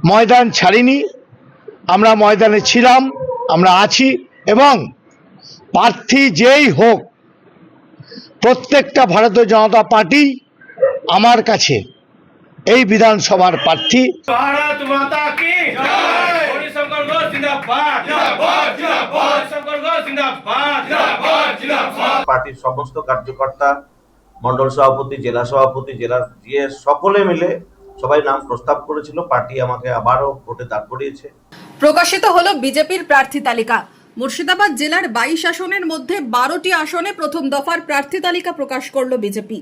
ময়দান ছাড়িনি, আমরা ময়দানে ছিলাম, আমরা আছি এবং প্রার্থী যেই হোক প্রত্যেকটা ভারতীয় জনতা পার্টি আমার কাছে এই বিধানসভার প্রার্থী। भारत माता की जय। गौरीशंकर घोष जिंदाबाद जिंदाबाद जिंदाबाद। गौरीशंकर घोष जिंदाबाद जिंदाबाद जिंदाबाद। পার্টির সমস্ত কার্যকর্তা, মন্ডল সভাপতি, জেলা সভাপতি, জেলার জিএস সকলে মিলে সবাই নাম প্রস্তাব করেছিল। পার্টি আমাকে আবারও ভোটে দাঁড় করিয়েছে। প্রকাশিত হলো বিজেপির প্রার্থী তালিকা। মুর্শিদাবাদ জেলার 22 আসনের মধ্যে 12টি আসনে প্রথম দফার প্রার্থী তালিকা প্রকাশ করল বিজেপি,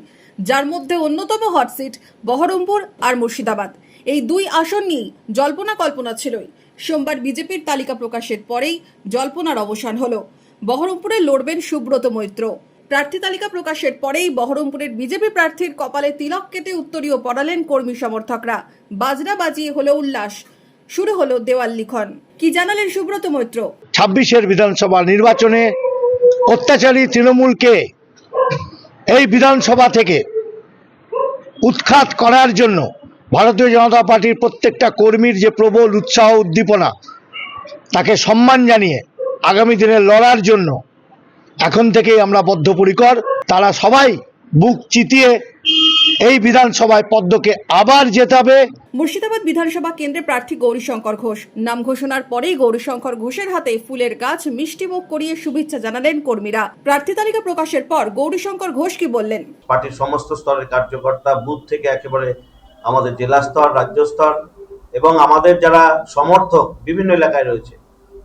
যার মধ্যে অন্যতম হট সিট বহরমপুর আর মুর্শিদাবাদ। এই দুই আসন নিয়ে জল্পনা কল্পনা ছিলই। সোমবার বিজেপির তালিকা প্রকাশের পরেই জল্পনার অবসান হলো। বহরমপুরে লড়বেন সুব্রত মৈত্র। প্রার্থী তালিকা প্রকাশের পরেই বহরমপুরের বিজেপি প্রার্থীর কপালে তিলক কেটে উত্তরীয় পড়ালেন কর্মী সমর্থকরা। বাজনা বাজিয়ে হলো উল্লাস, শুরু হলো দেওয়াল লিখন। কি জানালেন সুব্রত মৈত্র? 26-এর বিধানসভা নির্বাচনে অত্যাচারী তৃণমূলকে এই বিধানসভা থেকে উৎখাত করার জন্য ভারতীয় জনতা পার্টির প্রত্যেকটা কর্মীর যে প্রবল উৎসাহ উদ্দীপনা, তাকে সম্মান জানিয়ে আগামী দিনে লড়ার জন্য এখন থেকেই আমরা বদ্ধপরিকর। তারা সবাই বুক চিতিয়ে এই বিধানসভায় পদ্মকে আবার জেতাবে। মুর্শিদাবাদ বিধানসভা কেন্দ্রে প্রার্থী গৌরীশঙ্কর ঘোষ। নাম ঘোষণার পরেই গৌরীশঙ্কর ঘোষের হাতে ফুলের গাছ মিষ্টিমুখ করিয়ে শুভেচ্ছা জানালেন কর্মীরা। প্রার্থী তালিকা প্রকাশের পর গৌরীশঙ্কর ঘোষ কি বললেন? পার্টির সমস্ত স্তরের কার্যকর্তা, বুথ থেকে একেবারে আমাদের জেলা স্তর, রাজ্য স্তর এবং আমাদের যারা সমর্থক বিভিন্ন এলাকায় রয়েছে,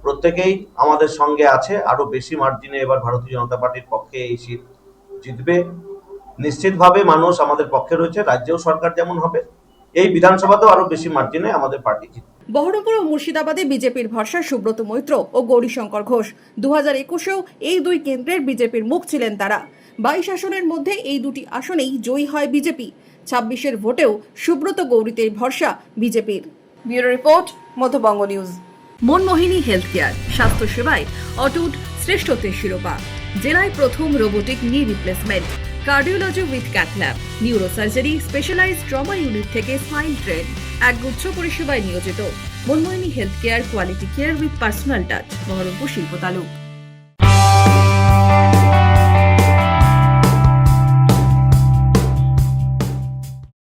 প্রত্যেকেই আমাদের সঙ্গে আছে। আরো বেশি মার্জিনে এবার ভারতীয় জনতা পার্টির পক্ষে এই সিট জিতবে। নিশ্চিতভাবে মানুষ আমাদের পক্ষে রয়েছে। রাজ্যেও সরকার যেমন হবে, এই বিধানসভাতেও আরো বেশি মার্জিনে আমাদের পার্টি জিতবে। বহরমপুর ও মুর্শিদাবাদে বিজেপির ভরসা সুব্রত মৈত্র ও গৌরীশঙ্কর ঘোষ। 2021-এও এই দুই কেন্দ্রের বিজেপির মুখ ছিলেন তারা। 22 আসনের মধ্যে এই দুটি আসনেই জয়ী হয় বিজেপি। 26-এর ভোটেও সুব্রত গৌরীতেই ভরসা বিজেপির। Bureau report, Madhyabanga news. Manmohini health care, স্বাস্থ্য সেবায় অটুট শ্রেষ্ঠত্বের শিরোপা। জেলায় প্রথম robotic knee replacement, cardiology with cath lab, neurosurgery, specialized trauma unit থেকে স্পাইন ট্রেন, একগুচ্ছ পরিষেবায় নিয়োজিত। Manmohini health care, quality care with personal touch, Baharampur শিল্প তালুক।